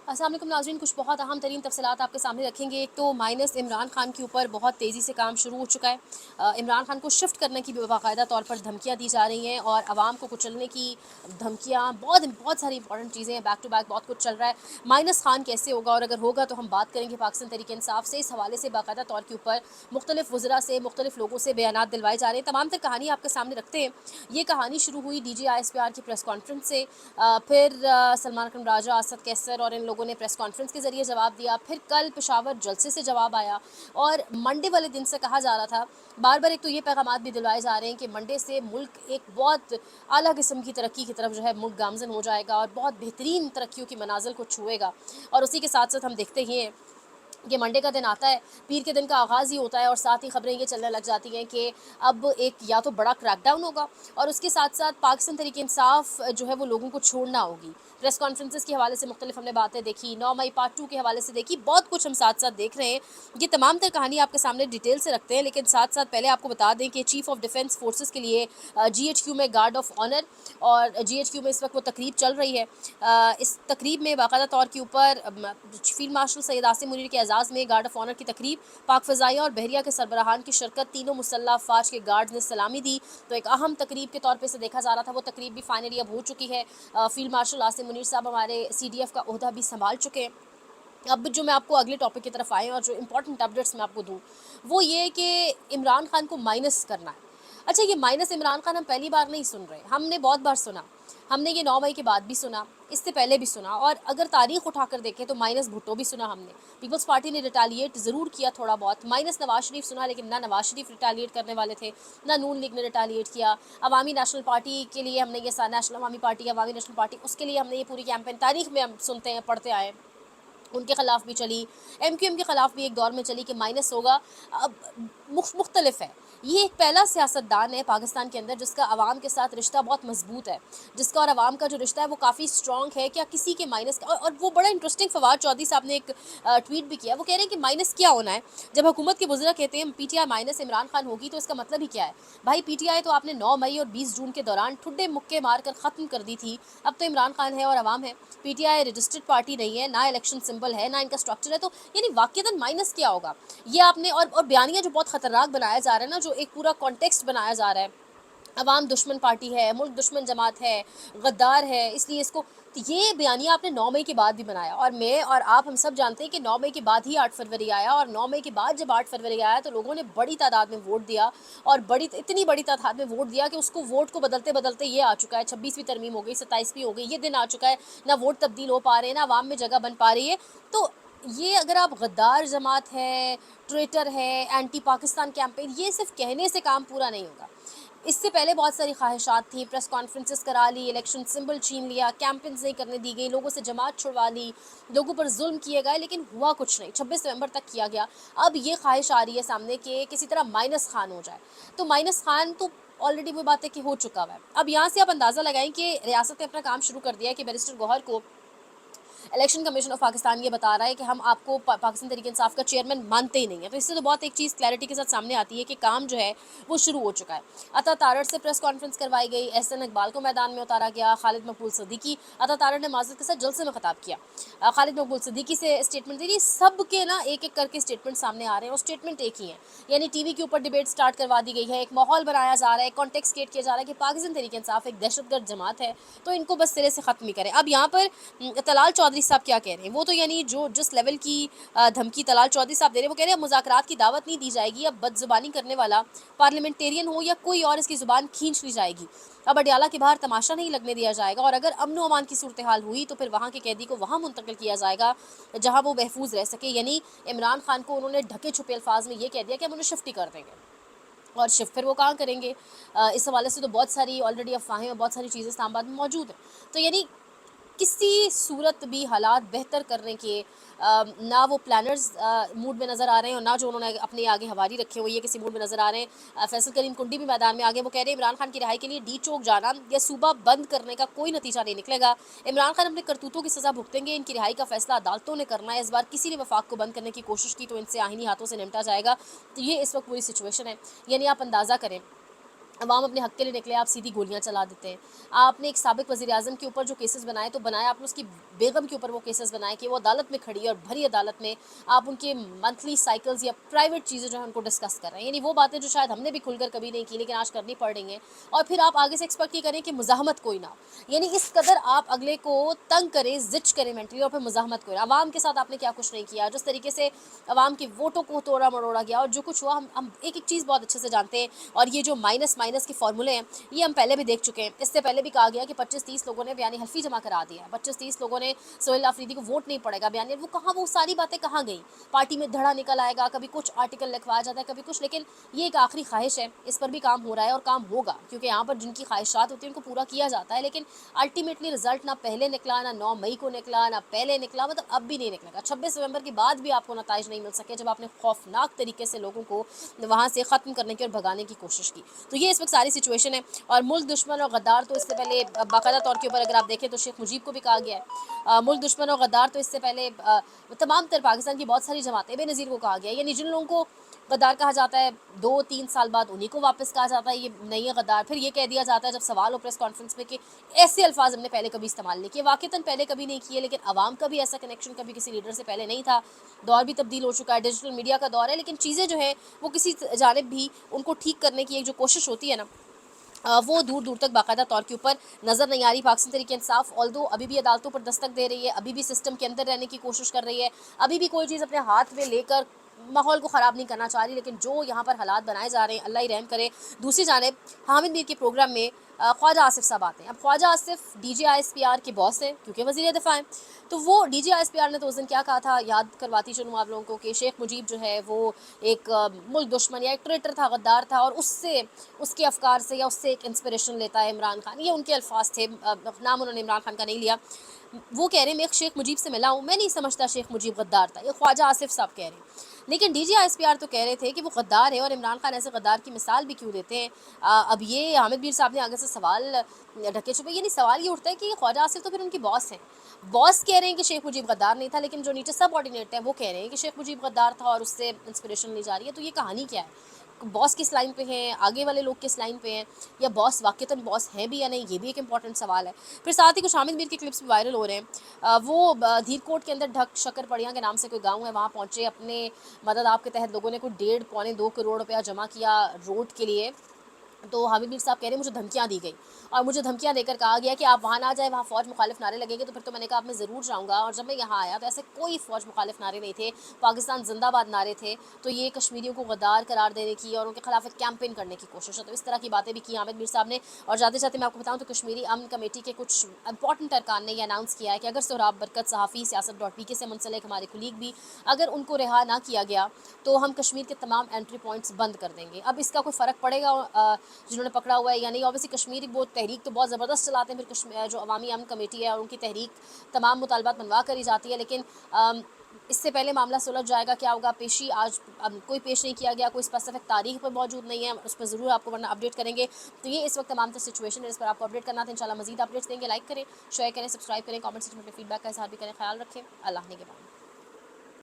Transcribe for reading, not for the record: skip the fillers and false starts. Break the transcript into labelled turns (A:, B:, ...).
A: अस्सलाम वालेकुम नाज़रीन, कुछ बहुत अहम तरीन तफसीलात आपके सामने रखेंगे। एक तो माइनस इमरान खान के ऊपर बहुत तेज़ी से काम शुरू हो चुका है। इमरान खान को शिफ्ट करने की बाकायदा तौर पर धमकियाँ दी जा रही हैं और आवाम को कुचलने की धमकियाँ, बहुत बहुत सारी इंपॉर्टेंट चीज़ें हैं, बैक टू बैक बहुत कुछ चल रहा है। माइनस खान कैसे होगा, और अगर होगा तो हम बात करेंगे पाकिस्तान तहरीक इंसाफ से। इस हवाले से बाकायदा तौर के ऊपर मुख्तलिफ वज़रा से, मुख्तलिफ लोगों से बयानात दिलवाए जा रहे हैं। तमाम तर कहानी आपके सामने रखते हैं। ये कहानी शुरू हुई DGISPR की प्रेस कॉन्फ्रेंस से। फिर सलमान अकरम राजा, असद कैसर और इन लोगों ने प्रेस कॉन्फ्रेंस के ज़रिए जवाब दिया। फिर कल पेशावर जलसे से जवाब आया, और मंडे वाले दिन से कहा जा रहा था, बार बार एक तो ये पैगामात भी दिलवाए जा रहे हैं कि मंडे से मुल्क एक बहुत आला किस्म की तरक्की की तरफ जो है मुल्क गामजन हो जाएगा और बहुत बेहतरीन तरक्कियों की मनाजिल को छुएगा। और उसी के साथ साथ हम देखते ही हैं कि मंडे का दिन आता है, पीर के दिन का आगाज़ ही होता है, और साथ ही खबरें ये चलने लग जाती हैं कि अब एक या तो बड़ा क्रैकडाउन होगा, और उसके साथ साथ पाकिस्तान तहरीक इंसाफ जो है वो लोगों को छोड़ना होगी। प्रेस कॉन्फ्रेंसेस के हवाले से मुख्तलिफ हमने बातें देखी, 9 मई पार्ट 2 के हवाले से देखी, बहुत कुछ हम साथ साथ देख रहे हैं। ये तमाम तर कहानी आपके सामने डिटेल से रखते हैं, लेकिन साथ साथ पहले आपको बता दें कि चीफ ऑफ डिफेंस फोर्सेस के लिए GHQ में गार्ड ऑफ ऑनर, और GHQ में इस वक्त वो तकरीब चल रही है। इस तकरीब में बाकायदा तौर के ऊपर फील्ड मार्शल सैयद आसिम मुनीर के एजाज़ में गार्ड ऑफ ऑनर की तकरीब, पाक फ़ज़ाइया और बहरिया के सरबराहान की शिरकत, तीनों मुसल्लह अफ़वाज के गार्ड्स ने सलामी दी। तो एक अहम तकरीब के तौर पर से देखा जा रहा था। वो तकरीब भी फाइनली अब हो चुकी है। फील्ड मार्शल आसिम मुनीर साहब हमारे CDF का ओहदा भी संभाल चुके हैं। अब जो मैं आपको अगले टॉपिक की तरफ आए और जो इंपॉर्टेंट अपडेट्स मैं आपको दूँ, वो ये है कि इमरान खान को माइनस करना है। अच्छा, ये माइनस इमरान खान हम पहली बार नहीं सुन रहे, हमने बहुत बार सुना। हमने ये 9 मई के बाद भी सुना, इससे पहले भी सुना, और अगर तारीख उठाकर देखें तो माइनस भुट्टो भी सुना हमने। पीपल्स पार्टी ने रिटालिएट ज़रूर किया थोड़ा बहुत। माइनस नवाज शरीफ सुना, लेकिन ना नवाज शरीफ रिटालिएट करने वाले थे, ना नून लीग ने रिटालिएट किया। अवामी नेशनल पार्टी के लिए हमने ये नेशनल अवामी पार्टी, अवामी नेशनल पार्टी, उसके लिए हमने ये पूरी कैंपेन तारीख में हम सुनते हैं, पढ़ते आए हैं। उनके ख़िलाफ़ भी चली, MQM के ख़िलाफ़ भी एक दौर में चली कि माइनस होगा। अब मुख्तलिफ है। ये एक पहला सियासतदान है पाकिस्तान के अंदर जिसका आवाम के साथ रिश्ता बहुत मजबूत है, जिसका और आवाम का जो रिश्ता है वो काफ़ी स्ट्रॉन्ग है। क्या किसी के माइनस का, और वो बड़ा इंटरेस्टिंग, फवाद चौधरी साहब ने एक ट्वीट भी किया। वो कह रहे हैं कि माइनस क्या होना है, जब हुकूमत के बुज़ुर्ग कहते हैं PTI माइनस इमरान खान होगी, तो इसका मतलब ही क्या है भाई? PTI तो आपने 9 मई और 20 जून के दौरान ठुड्डे मुक्के मार कर ख़त्म कर दी थी। अब तो इमरान खान है और आवाम है। PTI रजिस्टर्ड पार्टी नहीं है, ना इलेक्शन सिंबल है, ना इनका स्ट्रक्चर है। तो यानी वाक़ईतन माइनस क्या होगा ये आपने, और बयानिया जो बहुत ख़तरनाक बनाया जा रहा है ना, जो एक पूरा कॉन्टेक्स्ट बनाया जा रहा है, अवाम दुश्मन पार्टी है, मुल्क दुश्मन जमात है, गद्दार है, इसलिए इसको, तो ये बयानिया आपने 9 मई के बाद भी बनाया। और मैं और आप हम सब जानते हैं कि 9 मई के बाद ही 8 फरवरी आया, और 9 मई के बाद जब 8 फरवरी आया तो लोगों ने बड़ी तादाद में वोट दिया, और इतनी बड़ी तादाद में वोट दिया कि उसको वोट को बदलते बदलते ये आ चुका है, 26वीं तरमीम हो गई, 27वीं हो गई, ये दिन आ चुका है, ना वोट तब्दील हो पा रहे हैं, ना अवाम में जगह बन पा रही है। तो ये अगर आप गद्दार जमात है, ट्रेटर है, एंटी पाकिस्तान कैंपेन, ये सिर्फ कहने से काम पूरा नहीं होगा। इससे पहले बहुत सारी ख्वाहिशात थी, प्रेस कॉन्फ्रेंसेस करा ली, इलेक्शन सिंबल छीन लिया, कैंपेन्स नहीं करने दी गई, लोगों से जमात छुड़वा ली, लोगों पर जुल्म किए गए, लेकिन हुआ कुछ नहीं। 26 नवंबर तक किया गया। अब ये ख्वाहिश आ रही है सामने कि किसी तरह माइनस खान हो जाए। तो माइनस खान तो ऑलरेडी वो बात है कि हो चुका हुआ है। अब यहाँ से आप अंदाज़ा लगाएं कि रियासत ने अपना काम शुरू कर दिया है कि बैरिस्टर गौहर को इलेक्शन कमीशन ऑफ पाकिस्तान ये बता रहा है कि हम आपको पाकिस्तान तहरीक इंसाफ का चेयरमैन मानते ही नहीं है। तो इससे तो बहुत एक चीज़ क्लैरिटी के साथ सामने आती है कि काम जो है वो शुरू हो चुका है। अता तारड़ से प्रेस कॉन्फ्रेंस करवाई गई, एहसन इकबाल को मैदान में उतारा गया, खालिद मकबूल सिद्दीकी, अता तारड़ ने माजरत के साथ जलसे में खिताब किया, खालिद मकबूल सिद्दीकी से स्टेटमेंट दे रही। सब के ना एक एक करके स्टेटमेंट सामने आ रहे हैं, और स्टेटमेंट एक ही है, यानी TV के ऊपर डिबेट स्टार्ट करवा दी गई है, एक माहौल बनाया जा रहा है, कॉन्टेक्स्ट क्रिएट किया जा रहा है कि पाकिस्तान तहरीक इंसाफ एक दहशतगर्द जमात है, तो इनको बस सिरे से ख़त्म ही करें। अब यहाँ पर तलाल चौधरी साहब क्या कह रहे हैं, वो तो यानी जो जिस लेवल की धमकी तलाल चौधरी साहब दे रहे हैं, वो कह रहे हैं मुज़ाकरात की दावत नहीं दी जाएगी, अब बदजुबानी करने वाला पार्लियामेंटेरियन हो या कोई और, इसकी ज़ुबान खींच ली जाएगी। अब अडियाला के बाहर तमाशा नहीं लगने दिया जाएगा, और अगर अमन व अमान की सूरत हाल हुई तो फिर वहाँ के कैदी को वहाँ मुंतकिल किया जाएगा जहाँ वो महफूज रह सके। यानी इमरान खान को उन्होंने ढके छुपे अल्फाज में ये कह दिया कि हम उन्हें शिफ्ट ही कर देंगे, और शिफ्ट फिर वो कहाँ करेंगे। इस हवाले से तो बहुत सारी ऑलरेडी अफवाहें और बहुत सारी चीज़ें इस्लामाबाद में मौजूद हैं। तो यानी किसी सूरत भी हालात बेहतर करने के ना वो प्लानर्स मूड में नज़र आ रहे हैं, और ना जो उन्होंने अपने आगे हवारी रखे हुए ये किसी मूड में नज़र आ रहे हैं। फैसल करीम कुंडी भी मैदान में आगे, वो कह रहे हैं इमरान खान की रिहाई के लिए डी चौक जाना या सूबा बंद करने का कोई नतीजा नहीं निकलेगा। इमरान खान अपने करतूतों की सज़ा भुगतेंगे, इनकी रिहाई का फैसला अदालतों ने करना है। इस बार किसी ने वफाक को बंद करने की कोशिश की तो इनसे आहिनी हाथों से निपटा जाएगा। तो ये इस वक्त पूरी सिचुएशन है। यानी आप अंदाज़ा करें, عوام اپنے حق کے لیے نکلے، آپ سیدھی گولیاں چلا دیتے ہیں۔ آپ نے ایک سابق وزیر اعظم کے اوپر جو کیسز بنائے تو بنائے، آپ نے اس کی بیگم کے اوپر وہ کیسز بنائے کہ وہ عدالت میں کھڑی ہے اور بھری عدالت میں آپ ان کے منتھلی سائیکلز یا پرائیویٹ چیزیں جو ہیں ان کو ڈسکس کر رہے ہیں، یعنی وہ باتیں جو شاید ہم نے بھی کھل کر کبھی نہیں کی لیکن آج کرنی پڑ رہی ہیں، اور پھر آپ آگے سے ایکسپیکٹ یہ کریں کہ مزاحمت کوئی نہ ہو، یعنی اس قدر آپ اگلے کو تنگ کریں، زچ کریں مینٹلی، اور پھر مزاحمت کریں۔ عوام کے ساتھ آپ نے کیا کچھ نہیں کیا، جس طریقے سے عوام کے ووٹوں کو توڑا مروڑا گیا اور جو کچھ ہوا، ہم ایک ایک چیز بہت اچھے سے جانتے ہیں، اور یہ جو مائنس مائنس کے فارمولے ہیں یہ ہم پہلے بھی دیکھ چکے ہیں۔ اس سے پہلے بھی کہا گیا کہ 25-30 لوگوں نے بیان حلفی جمع کرا دیا ہے، 25-30 لوگوں نے سہیل آفریدی کو ووٹ نہیں پڑے گا بیان، وہ کہاں، وہ ساری باتیں کہاں گئیں؟ پارٹی میں دھڑا نکل آئے گا، کبھی کچھ آرٹیکل لکھوایا جاتا ہے، کبھی کچھ، لیکن یہ ایک آخری خواہش ہے، اس پر بھی کام ہو رہا ہے اور کام ہوگا، کیونکہ یہاں پر جن کی خواہشات ہوتی ہیں ان کو پورا کیا جاتا ہے، لیکن الٹیمیٹلی رزلٹ نہ پہلے نکلا، نہ 9 مئی کو نکلا، نہ پہلے نکلا، مطلب اب بھی نہیں نکلے گا۔ 26 نومبر کے بعد بھی آپ کو نتائج نہیں مل سکے جب آپ نے خوفناک طریقے سے لوگوں کو وہاں سے ختم کرنے کی اور بھگانے کی کوشش کی۔ تو یہ اس وقت ساری سچویشن ہے، اور ملک دشمن اور غدار تو اس سے پہلے باقاعدہ طور کے اوپر اگر آپ دیکھیں تو شیخ مجیب کو بھی کہا گیا ہے، ملک دشمن اور غدار تو اس سے پہلے تمام تر پاکستان کی بہت ساری جماعتیں، بے نظیر کو کہا گیا ہے، یعنی جن لوگوں کو غدار کہا جاتا ہے 2-3 سال بعد انہی کو واپس کہا جاتا ہے یہ نہیں ہے غدار، پھر یہ کہہ دیا جاتا ہے جب سوال ہو پریس کانفرنس میں کہ ایسے الفاظ ہم نے پہلے کبھی استعمال نہیں کیے، واقعتاً پہلے کبھی نہیں کیے، لیکن عوام کا بھی ایسا کنیکشن کبھی کسی لیڈر سے پہلے نہیں تھا، دور بھی تبدیل ہو چکا ہے، ڈیجیٹل میڈیا کا دور ہے، لیکن چیزیں جو ہیں وہ کسی جانب بھی ان کو ٹھیک کرنے کی ایک جو کوشش ہوتی ہے نا، وہ دور دور تک باقاعدہ طور کے اوپر نظر نہیں آ رہی۔ پاکستان تحریک انصاف آلدو ابھی بھی عدالتوں پر دستک دے رہی ہے، ابھی بھی سسٹم کے اندر رہنے کی کوشش کر رہی ہے، ابھی بھی کوئی چیز اپنے ہاتھ میں لے کر ماحول کو خراب نہیں کرنا چاہ رہی، لیکن جو یہاں پر حالات بنائے جا رہے ہیں اللہ ہی رحم کرے۔ دوسری جانب حامد میر کے پروگرام میں خواجہ آصف صاحب آتے ہیں۔ اب Khawaja Asif D G I S P R کے باس ہیں کیونکہ وزیر دفاع ہیں، تو وہ D G I S P R نے تو اس دن کیا کہا تھا، یاد کرواتی چلوں آپ لوگوں کو، کہ شیخ مجیب جو ہے وہ ایک ملک دشمن یا ایک ٹریٹر تھا، غدار تھا، اور اس کے افکار سے یا اس سے ایک انسپریشن لیتا ہے عمران خان، یہ ان کے الفاظ تھے، نام انہوں نے عمران خان کا نہیں لیا۔ وہ کہہ رہے ہیں میں ایک شیخ مجیب سے ملا ہوں، میں نہیں سمجھتا شیخ مجیب غدار تھا، یہ خواجہ آصف صاحب کہہ رہے ہیں، لیکن D G I S P R تو کہہ رہے تھے کہ وہ غدار ہے، اور عمران خان ایسے غدار کی مثال بھی کیوں دیتے ہیں۔ اب یہ حامد میر صاحب نے آگے سے سوال ڈھکے چھپے، یعنی سوال یہ اٹھتا ہے کہ یہ خواجہ آصف تو پھر ان کی باس ہیں، باس کہہ رہے ہیں کہ شیخ مجیب غدار نہیں تھا، لیکن جو نیچے سب آرڈینیٹ ہیں وہ کہہ رہے ہیں کہ شیخ مجیب غدار تھا اور اس سے انسپریشن لی جا رہی ہے، تو یہ کہانی کیا ہے؟ باس کس لائن پہ ہیں، آگے والے لوگ کس لائن پہ ہیں، یا باس واقعتاً باس ہیں بھی یا نہیں، یہ بھی ایک امپورٹنٹ سوال ہے۔ پھر ساتھ ہی کچھ حامد میر کے کلپس بھی وائرل ہو رہے ہیں، وہ دھیر کوٹ کے اندر ڈھک شکر پڑیاں کے نام سے کوئی گاؤں ہے، وہاں پہنچے، اپنے مدد آپ کے تحت لوگوں نے کوئی 1.5-2 کروڑ روپیہ جمع کیا روڈ کے لیے، تو حامد میر صاحب کہہ رہے ہیں مجھے دھمکیاں دی گئی، اور مجھے دھمکیاں دے کر کہا گیا کہ آپ وہاں نہ جائیں، وہاں فوج مخالف نعرے لگیں گے، تو پھر تو میں نے کہا اب میں ضرور جاؤں گا، اور جب میں یہاں آیا تو ایسے کوئی فوج مخالف نعرے نہیں تھے، پاکستان زندہ باد نعرے تھے، تو یہ کشمیریوں کو غدار قرار دینے کی اور ان کے خلاف ایک کیمپین کرنے کی کوشش ہے، تو اس طرح کی باتیں بھی کی حامد میر صاحب نے۔ اور جاتے جاتے میں آپ کو بتاؤں تو کشمیری امن کمیٹی کے کچھ امپورٹنٹ ارکان نے یہ اناؤنس کیا ہے کہ اگر سہراب برکت صحافی سیاست.pk سے منسلک ہمارے کلیگ بھی اگر ان کو رہا نہ کیا گیا تو ہم کشمیر کے تمام انٹری پوائنٹس بند کر دیں گے۔ اب اس کا کوئی فرق پڑے گا جنہوں نے پکڑا ہوا ہے یا نہیں، اوبیسلی کشمیری وہ تحریک تو بہت زبردست چلاتے ہیں، پھر کشمیر جو عوامی امن کمیٹی ہے اور ان کی تحریک تمام مطالبات منوا کری جاتی ہے، لیکن اس سے پہلے معاملہ سلجھ جائے گا، کیا ہوگا پیشی آج کوئی پیش نہیں کیا گیا، کوئی اسپیسیفک تاریخ پر موجود نہیں ہے، اس پر ضرور آپ کو ورنہ اپڈیٹ کریں گے۔ تو یہ اس وقت تمام تر سچویشن ہے جس پر آپ کو اپڈیٹ کرنا تھا، انشاءاللہ مزید اپڈیٹس دیں گے، لائک کریں، شیئر کریں، سبسکرائب کریں، کامنٹ سیکشن میں فیڈ بیک کا اظہار بھی کریں، خیال رکھیں، اللہ نے کے بعد۔